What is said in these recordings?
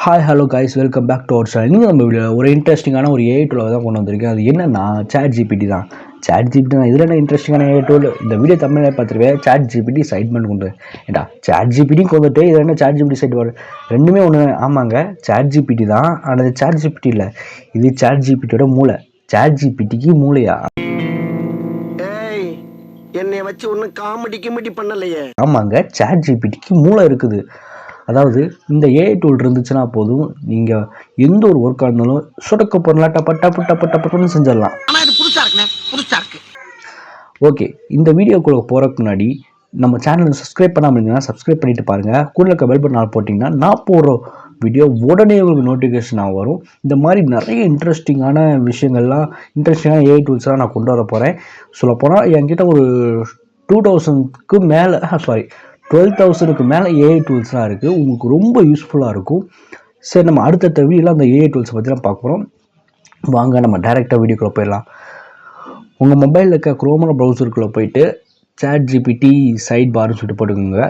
Hi hello guys, welcome back to our channel. நீங்கள் நம்ம video ஒரு இன்ட்ரெஸ்டிங்கான ஒரு ஏஐ டூலை தான் கொண்டு வந்திருக்கேன். அது என்னன்னா சாட் ஜிபிடி தான். சாட் ஜிபிடி தான். இதில் என்ன இன்ட்ரெஸ்டிங்கான ஏஐ டூல்? இந்த வீடியோ தமிழை பார்த்துருவேன். சாட் ஜிபிடி சைட் பண்ணி கொண்டு ஏண்டா சாட் ஜிபிடியும் கொண்டுட்டு இதில் என்ன சாட் ஜிபிடி சைட் வரும்? ரெண்டுமே ஒன்று. ஆமாங்க, சாட் ஜிபிடி தான். ஆனால் சாட் ஜிபிடி இல்லை, இது சாட் ஜிபிடியோட மூளை. சாட் ஜிபிடிக்கு மூளையா? என்னை வச்சு ஒன்றும் காமெடி பண்ணலையே. ஆமாங்க, சாட் ஜிபிடிக்கு மூளை இருக்குது. அதாவது இந்த ஏஐ டூல் இருந்துச்சுன்னா போதும், நீங்கள் எந்த ஒரு ஒர்க்காக இருந்தாலும் சுடக்க போடலாம், டப்புன்னு செஞ்சிடலாம். ஓகே, இந்த வீடியோக்குள்ள போகிறதுக்கு முன்னாடி நம்ம சேனலை சப்ஸ்கிரைப் பண்ணாமல் இருந்தீங்கன்னா சப்ஸ்கிரைப் பண்ணிட்டு பாருங்கள். கூட இருக்க பெல் பட்டன் போட்டிங்கன்னா நான் போடுற வீடியோ உடனே உங்களுக்கு நோட்டிஃபிகேஷனாக வரும். இந்த மாதிரி நிறைய இன்ட்ரெஸ்டிங்கான விஷயங்கள்லாம், இன்ட்ரெஸ்டிங்கான ஏஐ டூல்ஸ்லாம் நான் கொண்டு வர போகிறேன். சொல்லப்போனால் என்கிட்ட ஒரு 2000க்கு மேலே 12,000க்கு மேலே ஏஐ டூல்ஸ்லாம் இருக்குது. உங்களுக்கு ரொம்ப யூஸ்ஃபுல்லாக இருக்கும். சரி, நம்ம அடுத்தடுத்த வீடியோலாம் அந்த ஏஐ டூல்ஸை பற்றி தான் பார்க்க போகிறோம். வாங்க நம்ம டைரெக்டாக வீடியோக்குள்ளே போயிடலாம். உங்கள் மொபைலில் இருக்க குரோம் ப்ரௌசருக்குள்ளே போயிட்டு சாட் ஜிபிடி சைட் பார்னு சொல்லிட்டு போட்டுக்கோங்க.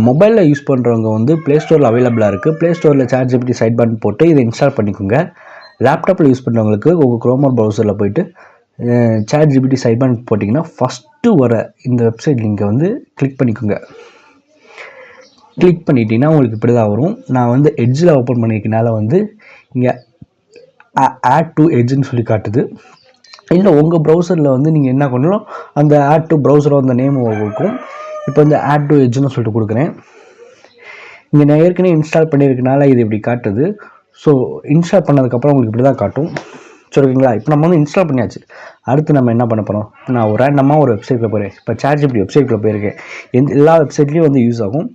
மொபைலில் யூஸ் பண்ணுறவங்க வந்து ப்ளே ஸ்டோரில் அவைலபிளாக இருக்குது. ப்ளே ஸ்டோரில் சாட் ஜிபிடி சைட் பார்னு போட்டு இதை இன்ஸ்டால் பண்ணிக்கோங்க. லேப்டாப்பில் யூஸ் பண்ணுறவங்களுக்கு உங்கள் குரோம் ப்ரௌசரில் போயிட்டு சாட் ஜிபிடி சைட் பார்னு போட்டிங்கன்னா ஃபஸ்ட்டு வர இந்த வெப்சைட் லிங்கை வந்து கிளிக் பண்ணிக்கோங்க. கிளிக் பண்ணிட்டீங்கன்னா உங்களுக்கு இப்படி தான் வரும். நான் வந்து எட்ஜில் ஓப்பன் பண்ணியிருக்கனால வந்து இங்கே ஆட் டு எட்ஜுன்னு சொல்லி காட்டுது. இல்லை உங்கள் ப்ரௌசரில் வந்து நீங்கள் என்ன பண்ணலாம், அந்த ஆட் டு ப்ரௌசரை அந்த நேம் இருக்கும். இப்போ இந்த ஆட் டு எட்ஜுன்னு சொல்லிட்டு கொடுக்குறேன். இங்கே நான் ஏற்கனவே இன்ஸ்டால் பண்ணியிருக்கனால இது இப்படி காட்டுது. ஸோ இன்ஸ்டால் பண்ணதுக்கப்புறம் உங்களுக்கு இப்படி தான் காட்டும். சொல்லுவீங்களா? இப்போ நம்ம வந்து இன்ஸ்டால் பண்ணியாச்சு. அடுத்து நம்ம என்ன பண்ண போகிறோம்? நான் ஒரு ரேண்டமாக ஒரு வெப்சைட்டில் போகிறேன். இப்போ சாட் ஜிபிடி வெப்சைட்டில் போயிருக்கேன். எல்லா வெப்சைட்லேயும் வந்து யூஸ் ஆகும்.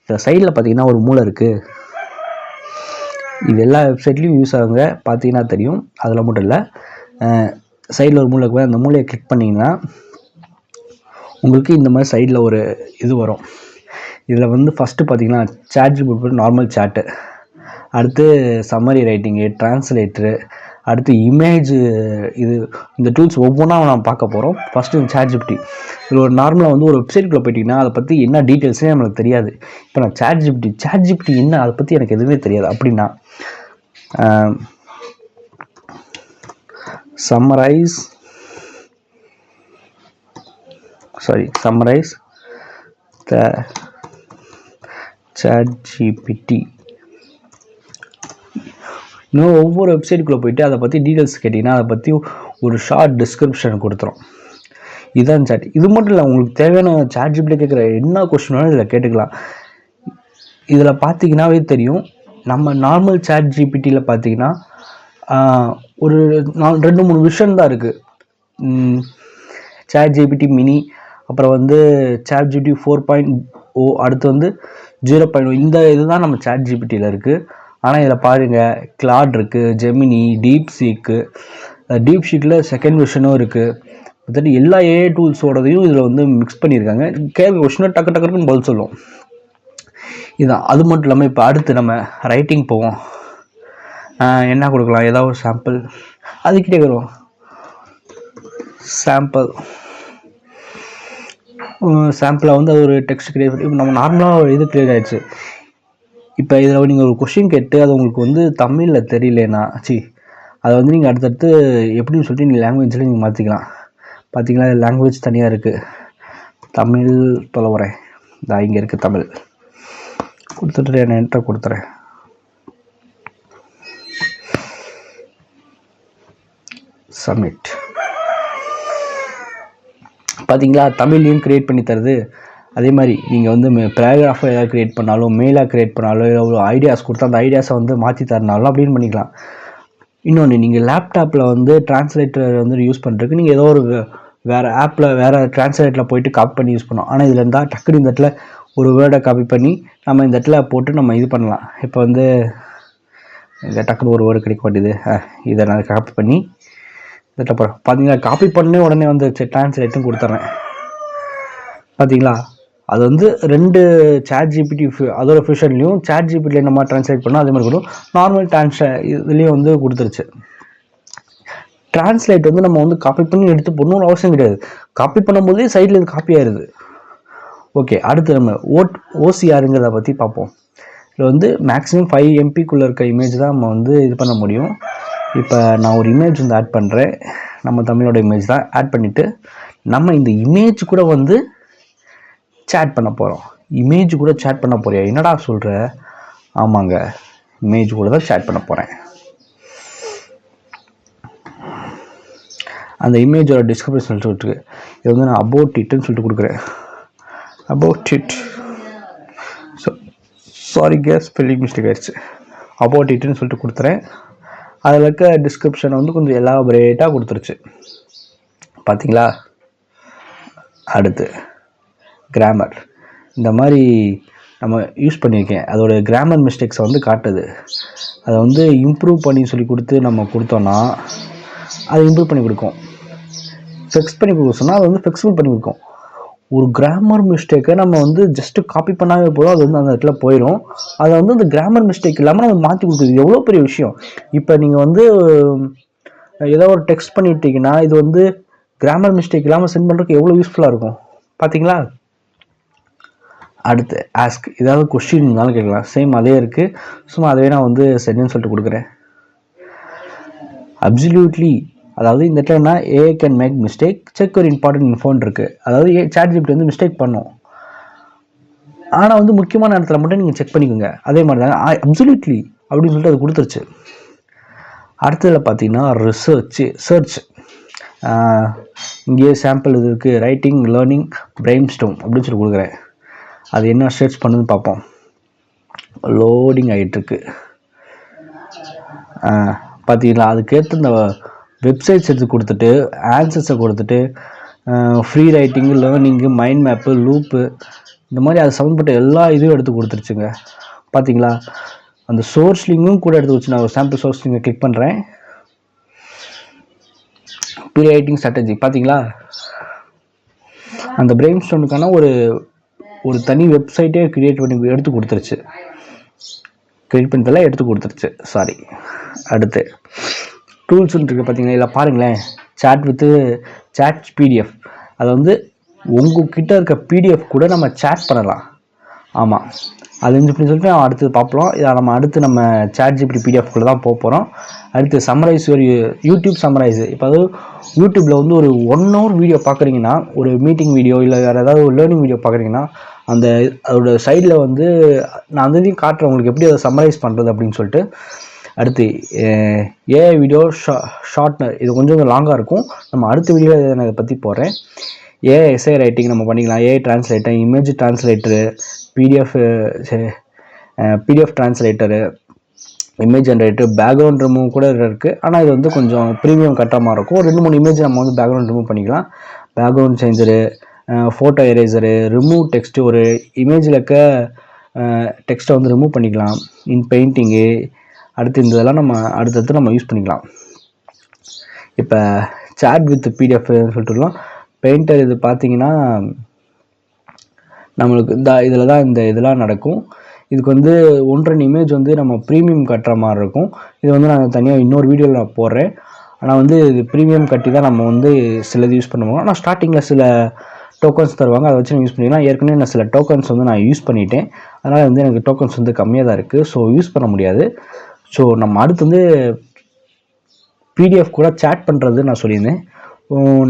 இந்த சைடில் பார்த்தீங்கன்னா ஒரு மூளை இருக்குது. இது எல்லா வெப்சைட்லேயும் யூஸ் ஆகுங்க, பார்த்தீங்கன்னா தெரியும். அதில் மட்டும் இல்லை, சைடில் ஒரு மூளை இருக்குது. அந்த மூளையை கிளிக் பண்ணிங்கன்னா உங்களுக்கு இந்த மாதிரி சைடில் ஒரு இது வரும். இதில் வந்து ஃபஸ்ட்டு பார்த்தீங்கன்னா சாட் ஜிபிடி நார்மல் சாட்டு, அடுத்து சம்மரி ரைட்டிங்கு, டிரான்ஸ்லேட்டரு, அடுத்து இமேஜ். இது இந்த டூல்ஸ் ஒவ்வொன்றா நம்ம பார்க்க போகிறோம். ஃபஸ்ட்டு இந்த சாட் ஜிபிடி. இதில் ஒரு நார்மலாக வந்து ஒரு வெப்சைட்டுக்குள்ளே போயிட்டிங்கன்னா அதை பற்றி என்ன டீட்டெயில்ஸே நம்மளுக்கு தெரியாது. இப்போ நான் சாட் ஜிபிடி என்ன, அதை பற்றி எனக்கு எதுவுமே தெரியாது அப்படின்னா சம்மரைஸ் த சாட் ஜிபிடி. இன்னும் ஒவ்வொரு வெப்சைட்டுக்குள்ளே போயிட்டு அதை பற்றி டீட்டெயில்ஸ் கேட்டிங்கன்னா அதை பற்றி ஒரு ஷார்ட் டிஸ்கிரிப்ஷன் கொடுத்துரும். இதுதான் சாட். இது மட்டும் இல்லை, உங்களுக்கு தேவையான சாட் ஜிபிடி கேட்குற என்ன கொஸ்டின் வேணும் இதில் கேட்டுக்கலாம். இதில் பார்த்தீங்கன்னாவே தெரியும். நம்ம நார்மல் சாட் ஜிபிடியில் பார்த்தீங்கன்னா ஒரு 2-3 விஷயம் தான் இருக்குது. சாட் ஜிபிடி மினி, அப்புறம் வந்து சாட் ஜிபிடி 4.0, அடுத்து வந்து 0.0. இந்த இதுதான் நம்ம சாட் ஜிபிடியில் இருக்குது. ஆனால் இதில் பாருங்கள், கிளாட் இருக்குது, ஜெமினி, டீப் ஷீக்கில் செகண்ட் வெர்ஷனும் இருக்குது. மற்றபடி எல்லா ஏஐ டூல்ஸோடதையும் இதில் வந்து மிக்ஸ் பண்ணியிருக்காங்க. கேட்க கொஸ்டினை டக்குன்னு பதில் சொல்லும். இதுதான். அது மட்டும் இல்லாமல் இப்போ அடுத்து நம்ம ரைட்டிங் போவோம். என்ன கொடுக்கலாம்? ஏதாவது ஒரு சாம்பிள் அதுக்கிட்டே வரும். சாம்பிளை வந்து அது ஒரு டெக்ஸ்ட் கிரியேட் பண்ணி நம்ம நார்மலாக இது கிரியேட் ஆகிடுச்சு. இப்போ இதில் நீங்கள் ஒரு கொஷின் கேட்டு அது உங்களுக்கு வந்து தமிழில் தெரியலனா அதை வந்து நீங்கள் அடுத்தடுத்து எப்படின்னு சொல்லிட்டு நீங்கள் லாங்குவேஜில் நீங்கள் மாற்றிக்கலாம். பார்த்தீங்களா, லாங்குவேஜ் தனியாக இருக்குது. தமிழ் சொல்ல வரேன். இங்கே இருக்குது தமிழ். கொடுத்துட்டு நான் என்ட்ரை கொடுத்துறேன். சப்மிட். பார்த்தீங்களா, தமிழ்லையும் க்ரியேட் பண்ணி தருது. அதே மாதிரி நீங்கள் வந்து பேராகிராஃபாக ஏதாவது க்ரியேட் பண்ணாலும், மெயிலாக க்ரியேட் பண்ணாலும், எவ்வளோ ஐடியாஸ் கொடுத்தா அந்த ஐடியாஸை வந்து மாற்றி தரனாலும் அப்படின்னு பண்ணிக்கலாம். இன்னொன்று, நீங்கள் லேப்டாப்பில் வந்து டிரான்ஸ்லேட்டர் வந்து யூஸ் பண்ணுறதுக்கு நீங்கள் ஏதோ ஒரு வேறு ஆப்பில் வேறு டிரான்ஸ்லேட்டரில் போயிட்டு காப்பி பண்ணி யூஸ் பண்ணோம். ஆனால் இதில் இருந்தால் டக்குனு இந்த இடத்துல ஒரு வேர்டை காப்பி பண்ணி நம்ம இந்த இடத்துல போட்டு நம்ம இது பண்ணலாம். இப்போ வந்து இந்த டக்குனு ஒரு வேர்டு கிடைக்க மாட்டேது. இதை நான் காப்பி பண்ணி இந்த இடத்துல பார்த்தீங்களா, காப்பி பண்ணே உடனே வந்து டிரான்ஸ்லேட்டும் கொடுத்துட்றேன். பார்த்தீங்களா, அது வந்து 2 சாட் ஜிபிடி அதோட ஃபியூஷன்லேயும் சாட் ஜிபிடியில் நம்ம ட்ரான்ஸ்லேட் பண்ணோம். அதே மாதிரி கூட நார்மல் இதுலேயும் வந்து கொடுத்துருச்சு. டிரான்ஸ்லேட் வந்து நம்ம வந்து காப்பி பண்ணி எடுத்து போடணும்னு அவசியம் கிடையாது. காப்பி பண்ணும்போதே சைடில் இது காப்பி ஆயிடுது. ஓகே, அடுத்து நம்ம ஓசிஆருங்கிறத பற்றி பார்ப்போம். இதில் வந்து மேக்ஸிமம் 5 MBக்குள்ளே இருக்க இமேஜ் தான் நம்ம வந்து இது பண்ண முடியும். இப்போ நான் ஒரு இமேஜ் வந்து ஆட் பண்ணுறேன். நம்ம தமிழோட இமேஜ் தான் ஆட் பண்ணிவிட்டு நம்ம இந்த இமேஜ் கூட வந்து சேட் பண்ண போகிறோம். இமேஜ் கூட சேட் பண்ண போறியா? என்னடா சொல்கிற? ஆமாங்க, இமேஜ் கூட தான் சேட் பண்ண போகிறேன். அந்த இமேஜோட டிஸ்கிரிப்ஷன் சொல்லிட்டு இது வந்து நான் அபவுட் இட்னு சொல்லிட்டு கொடுக்குறேன். About it, sorry guys spelling mistake ஆயிடுச்சு. அபவுட் இட்னு சொல்லிட்டு கொடுத்துறேன். அதில் இருக்க டிஸ்கிரிப்ஷனை வந்து கொஞ்சம் எலாபரேட்டாக கொடுத்துருச்சு. பார்த்தீங்களா? அடுத்து கிராமர் இந்த மாதிரி நம்ம யூஸ் பண்ணியிருக்கேன். அதோட கிராமர் மிஸ்டேக்ஸை வந்து காட்டுது. அதை வந்து இம்ப்ரூவ் பண்ணி சொல்லி கொடுத்து நம்ம கொடுத்தோன்னா அதை இம்ப்ரூவ் பண்ணி கொடுக்கும். ஃபிக்ஸ் பண்ணி கொடுக்க சொன்னால் அதை வந்து ஃபிக்ஸபிள் பண்ணி கொடுக்கும். ஒரு கிராமர் மிஸ்டேக்கை நம்ம வந்து ஜஸ்ட்டு காப்பி பண்ணாவே போதும், அது வந்து அந்த இடத்துல போயிடும். அதை வந்து அந்த கிராமர் மிஸ்டேக் இல்லாமல் நம்ம மாற்றி கொடுக்குறது எவ்வளோ பெரிய விஷயம். இப்போ நீங்கள் வந்து ஏதோ ஒரு டெக்ஸ்ட் பண்ணிட்டீங்கன்னா இது வந்து கிராமர் மிஸ்டேக் இல்லாமல் சென்ட் பண்ணுறதுக்கு எவ்வளோ யூஸ்ஃபுல்லாக இருக்கும் பார்த்தீங்களா? அடுத்து ஆஸ்க், ஏதாவது கொஸ்டின் இருந்தாலும் கேட்கலாம். சேம் அதே இருக்குது. சும்மா அதே நான் வந்து சென்ட்னு சொல்லிட்டு கொடுக்குறேன். அப்சல்யூட்லி, அதாவது இந்த இடத்துலனா ஏ கேன் மேக் மிஸ்டேக், செக் ஒரு இம்பார்ட்டன்ட் இன்ஃபோன் இருக்குது. அதாவது ChatGPT வந்து மிஸ்டேக் பண்ணும், ஆனால் வந்து முக்கியமான இடத்துல மட்டும் நீங்கள் செக் பண்ணிக்கோங்க. அதே மாதிரி தான் அப்சல்யூட்லி அப்படின்னு சொல்லிட்டு அது கொடுத்துருச்சு. அடுத்ததில் பார்த்தீங்கன்னா சர்ச். இங்கேயே சாம்பிள் இது இருக்குது, ரைட்டிங், லேர்னிங், பிரெயின் ஸ்டார்ம் அப்படின்னு சொல்லி கொடுக்குறேன். அது என்ன சர்ச் பண்ணுன்னு பார்ப்போம். லோடிங் ஆகிட்டுருக்கு. பார்த்தீங்களா? அதுக்கேற்ற இந்த வெப்சைட்ஸ் எடுத்து கொடுத்துட்டு ஆன்சர்ஸை கொடுத்துட்டு free writing, learning, mind map, loop, இந்த மாதிரி அது சம்மந்தப்பட்ட எல்லா இதுவும் எடுத்து கொடுத்துருச்சுங்க. பார்த்தீங்களா? அந்த சோர்ஸ் லிங்கும் கூட எடுத்து வச்சு நான் ஒரு சாம்பிள் சோர்ஸ் லிங்கை கிளிக் பண்ணுறேன். ஃப்ரீ ரைட்டிங் ஸ்ட்ராட்டஜி பார்த்தீங்களா? அந்த பிரெயின் ஸ்டார்முக்கான ஒரு தனி வெப்சைட்டே கிரியேட் பண்ணி எடுத்து கொடுத்துருச்சு. சாரி. அடுத்து டூல்ஸ்ன்னு இருக்குது பார்த்தீங்கன்னா, இதில் பாருங்களேன், சாட் பிடிஎஃப். அதை வந்து உங்ககிட்ட இருக்க பிடிஎஃப் கூட நம்ம சேட் பண்ணலாம். ஆமாம், அது இப்படி சொல்லிட்டு நான் அடுத்து பார்ப்போம். இதை நம்ம அடுத்து நம்ம ChatGPT பிடிஎஃப் கூட தான் போக போகிறோம். அடுத்து சம்மரைஸ், ஒரு யூடியூப் சம்மரைஸு. இப்போ அது யூடியூப்பில் வந்து ஒரு 1 hour வீடியோ பார்க்குறீங்கன்னா, ஒரு மீட்டிங் வீடியோ இல்லை வேறு ஏதாவது ஒரு லேர்னிங் வீடியோ பார்க்குறீங்கன்னா, அதோட சைடில் வந்து நான் அந்த இதையும் காட்டுறேன் உங்களுக்கு எப்படி அதை சம்மரைஸ் பண்ணுறது அப்படின்னு சொல்லிட்டு. அடுத்து ஏஐ வீடியோ ஷார்ட்னர், இது கொஞ்சம் லாங்காக இருக்கும். நம்ம அடுத்த வீடியோவில் நான் இதை பற்றி போடுறேன். ஏஐ எஸ்ஐ ரைட்டிங் நம்ம பண்ணிக்கலாம். AI translator, image translator, PDF translator, image generator, background remove கூட இருக்குது. ஆனால் இது வந்து கொஞ்சம் ப்ரீமியம் கட்டுற மாதிரி இருக்கும். 2-3 இமேஜ் நம்ம வந்து பேக்ரவுண்ட் ரிமூவ் பண்ணிக்கலாம். Background changer, photo eraser, remove text, ஒரு இமேஜில் இருக்க டெக்ஸ்ட்டை வந்து ரிமூவ் பண்ணிக்கலாம். பெயிண்டிங்கு, அடுத்து இந்த இதெல்லாம் நம்ம அடுத்தடுத்து நம்ம யூஸ் பண்ணிக்கலாம். இப்போ சாட் வித் பிடிஎஃப் சொல்லிட்டுலாம் பெயிண்டர், இது பார்த்தீங்கன்னா நம்மளுக்கு இதில் தான் இதெல்லாம் நடக்கும். இதுக்கு வந்து 1-2 இமேஜ் வந்து நம்ம ப்ரீமியம் கட்டுற மாதிரி இருக்கும். இது வந்து நான் தனியாக இன்னொரு வீடியோவில் நான் போடுறேன். ஆனால் வந்து இது ப்ரீமியம் கட்டி தான் நம்ம வந்து சிலது யூஸ் பண்ணுவோம். ஆனால் ஸ்டார்டிங்கில் சில டோக்கன்ஸ் தருவாங்க, அதை வச்சு யூஸ் பண்ணிக்கலாம். ஏற்கனவே நான் சில டோக்கன்ஸ் வந்து நான் யூஸ் பண்ணிட்டேன். அதனால் வந்து எனக்கு டோக்கன்ஸ் வந்து கம்மியாக தான் இருக்குது, ஸோ யூஸ் பண்ண முடியாது. ஸோ நம்ம அடுத்து வந்து பிடிஎஃப் கூட சேட் பண்ணுறது நான் சொல்லியிருந்தேன்.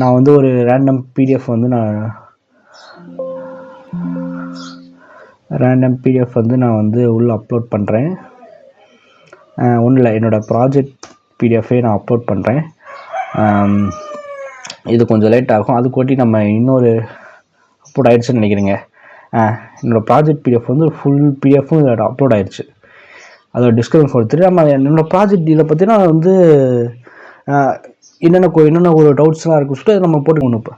நான் வந்து ஒரு ரேண்டம் பிடிஎஃப் வந்து நான் வந்து உள்ளே அப்லோட் பண்ணுறேன். ஒன்றும் இல்லை, என்னோடய ப்ராஜெக்ட் பிடிஎஃபே நான் அப்லோட் பண்ணுறேன். இது கொஞ்சம் லேட் ஆகும். அது கூட்டி நம்ம இன்னொரு அப்லோட் ஆகிடுச்சுன்னு நினைக்கிறேங்க. என்னோடய ப்ராஜெக்ட் பிடிஎஃப் வந்து ஃபுல் பிடிஎஃப்பும் இதோட அப்லோட் ஆகிடுச்சு. அதோட டிஸ்கிரிப்ஷன் கொடுத்துட்டு நம்ம என்னோடய ப்ராஜெக்ட் இதில் பார்த்தீங்கன்னா வந்து என்னென்ன ஒரு டவுட்ஸ்லாம் இருக்குன்னு சொல்லிட்டு நம்ம போட்டுக்கணும். இப்போ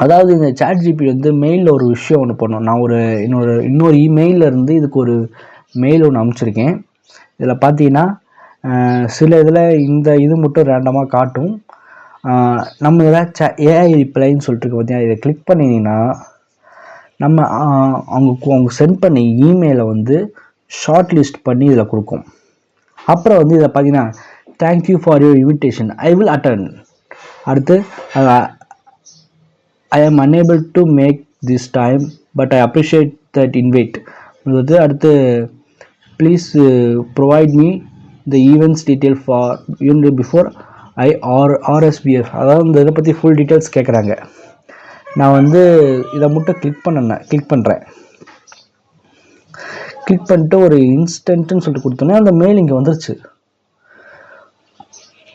அதாவது இந்த ChatGPT வந்து மெயிலில் ஒரு விஷயம் ஒன்று பண்ணணும். நான் இன்னொரு இமெயிலில் இருந்து இதுக்கு ஒரு மெயில் ஒன்று அனுப்பிச்சிருக்கேன். இதில் பார்த்தீங்கன்னா சில இதில் இது மட்டும் ரேண்டமாக காட்டும். நம்ம இதில் ஏஐ ரிப்ளைன்னு சொல்லிட்டு பார்த்தீங்கன்னா, இதை கிளிக் பண்ணிங்கன்னா நம்ம அவங்க சென்ட் பண்ண இமெயிலை வந்து ஷார்ட் லிஸ்ட் பண்ணி இதில் கொடுக்கும். அப்புறம் வந்து இதில் பார்த்தீங்கன்னா, thank you for your invitation, I will attend. அடுத்து I am unable to make this time but I appreciate that invite. இது வந்து அடுத்து please provide me the events detail for unit before RSVF, அதாவது இந்த இதை பற்றி ஃபுல் டீட்டெயில்ஸ் கேட்குறாங்க. நான் வந்து இதை மட்டும் கிளிக் பண்ணுறேன். கிளிக் பண்ணிட்டு ஒரு இன்ஸ்டன்ட்னு சொல்லிட்டு கொடுத்தோன்னே அந்த மெயில் இங்கே வந்துருச்சு.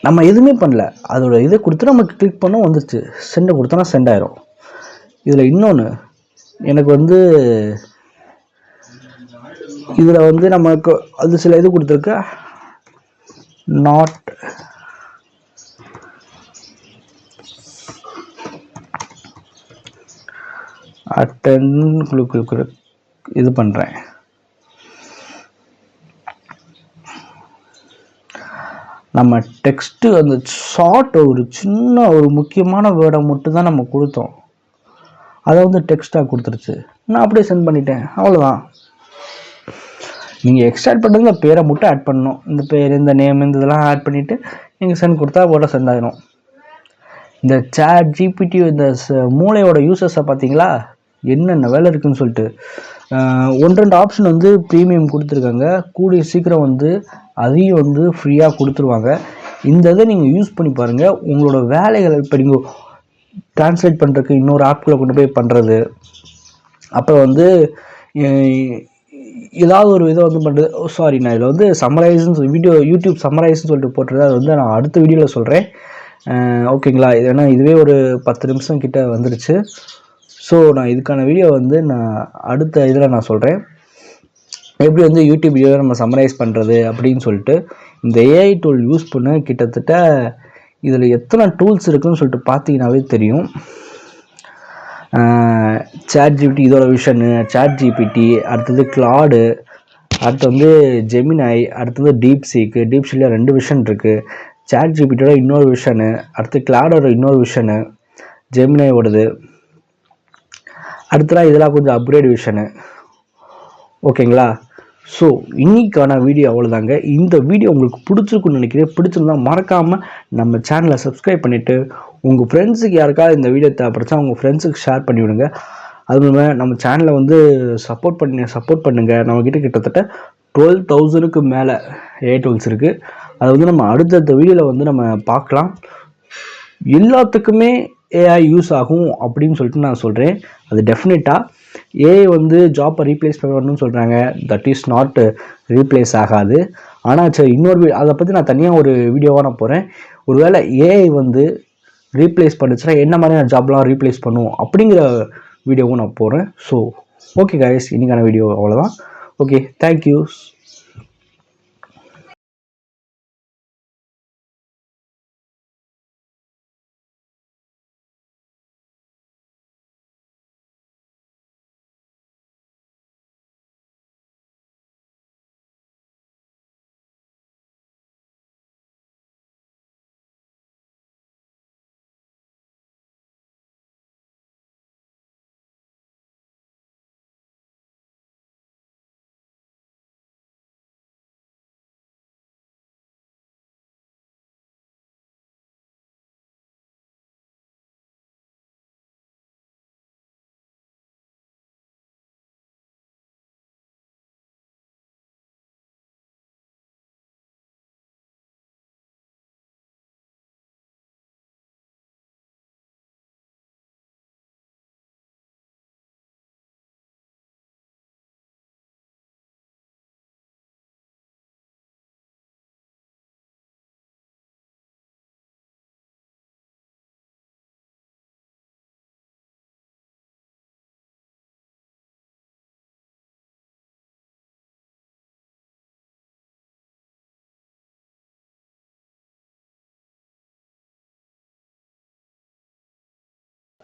நம்ம எதுவுமே பண்ணல, அதோட இதை கொடுத்து நமக்கு கிளிக் பண்ண வந்துருச்சு. சென்டை கொடுத்தோன்னா சென்ட் ஆயிரும். இதில் இன்னொன்று எனக்கு வந்து இதில் வந்து நமக்கு அது சில இது கொடுத்துருக்கு, நாட் அட்டென்ட் இது பண்ணுறேன். நம்ம டெக்ஸ்ட்டு அந்த ஷார்ட் ஒரு சின்ன ஒரு முக்கியமான வேர்டை மட்டும் தான் நம்ம கொடுத்தோம், அதை வந்து டெக்ஸ்ட்டாக கொடுத்துருச்சு. நான் அப்படியே சென்ட் பண்ணிட்டேன், அவ்வளோதான். நீங்கள் எக்ஸ்ட்ராக்ட் பண்ணுறது இந்த பேரை மட்டும் ஆட் பண்ணணும். இந்த பேர், இந்த நேம், இந்த இதெல்லாம் ஆட் பண்ணிவிட்டு நீங்கள் சென்ட் கொடுத்தா போட சென்ட் ஆகிடும். இந்த சாட் ஜிபிடி இந்த மூளையோட யூசர்ஸை பார்த்தீங்களா, என்னென்ன வேலை இருக்குதுன்னு சொல்லிட்டு 1-2 ஆப்ஷன் வந்து ப்ரீமியம் கொடுத்துருக்காங்க. கூடிய சீக்கிரம் வந்து அதையும் வந்து ஃப்ரீயாக கொடுத்துருவாங்க. இந்த இதை நீங்கள் யூஸ் பண்ணி பாருங்கள். உங்களோட வேலைகளை இப்போ நீங்கள் ட்ரான்ஸ்லேட் பண்ணுறதுக்கு இன்னொரு ஆப்குள்ளே கொண்டு போய் பண்ணுறது, அப்புறம் வந்து ஏதாவது ஒரு இதை வந்து பண்ணுறது. சாரி, நான் இதில் வந்து சம்மரைஸ்ன்னு சொல்லி யூடியூப் சம்மரைஸ்ன்னு சொல்லிட்டு போட்டுறது, அது வந்து நான் அடுத்த வீடியோவில் சொல்கிறேன். ஓகேங்களா? இது ஏன்னா இதுவே ஒரு 10 நிமிஷம் கிட்ட வந்துடுச்சு. ஸோ நான் இதுக்கான வீடியோ வந்து நான் அடுத்த இதில் நான் சொல்கிறேன், எப்படி வந்து யூடியூப் வீடியோவை நம்ம சம்மரைஸ் பண்ணுறது அப்படின்னு சொல்லிட்டு. இந்த ஏஐ டூல் யூஸ் பண்ண கிட்டத்தட்ட இதில் எத்தனை டூல்ஸ் இருக்குதுன்னு சொல்லிட்டு பார்த்தீங்கன்னாவே தெரியும். சாட் ஜிபிடி இதோட விஷனு, சாட் ஜிபிடி, அடுத்தது கிளாடு, அடுத்து வந்து ஜெமினாய், அடுத்தது டீப்சீக்கு. டீப்சீக்கில் 2 விஷன் இருக்குது. சாட் ஜிபிடியோட இன்னொரு விஷனு, அடுத்து கிளாடோட இன்னொரு விஷனு, ஜெமினாயோடது, அடுத்தலாம் இதெல்லாம் கொஞ்சம் அப்கிரேட் விஷனு. ஓகேங்களா? ஸோ இன்னைக்கான வீடியோ அவ்வளோதாங்க. இந்த வீடியோ உங்களுக்கு பிடிச்சிருக்குன்னு நினைக்கிறேன். பிடிச்சிருந்தா மறக்காமல் நம்ம சேனலை சப்ஸ்கிரைப் பண்ணிவிட்டு உங்கள் ஃப்ரெண்ட்ஸுக்கு யாருக்காவது இந்த வீடியோ தேவைப்படுச்சா உங்கள் ஃப்ரெண்ட்ஸுக்கு ஷேர் பண்ணி விடுங்க. அது மூலமாக நம்ம சேனலை வந்து சப்போர்ட் பண்ணுங்கள். நம்மக்கிட்ட கிட்டத்தட்ட 12,000க்கு மேலே ஏஐ டூல்ஸ் இருக்குது. அதை வந்து நம்ம அடுத்தடுத்த வீடியோவில் வந்து நம்ம பார்க்கலாம். எல்லாத்துக்குமே ஏஐ யூஸ் ஆகும் அப்படின்னு சொல்லிட்டு நான் சொல்கிறேன். அது டெஃபினட்டாக ஏஐ வந்து ஜாப்பை ரீப்ளேஸ் பண்ணணும்னு சொல்கிறாங்க. தட் இஸ் நாட் ரீப்ளேஸ் ஆகாது. ஆனால் சரி, இன்னொரு அதை பற்றி நான் தனியாக ஒரு வீடியோவாக நான் போகிறேன். ஒருவேளை ஏஐ வந்து ரீப்ளேஸ் பண்ணுச்சுன்னா என்ன மாதிரியான ஜாப்லாம் ரீப்ளேஸ் பண்ணும் அப்படிங்கிற வீடியோவும் நான் போகிறேன். ஸோ ஓகே கைஸ், இன்றைக்கான வீடியோ அவ்வளோதான். Okay, thank you.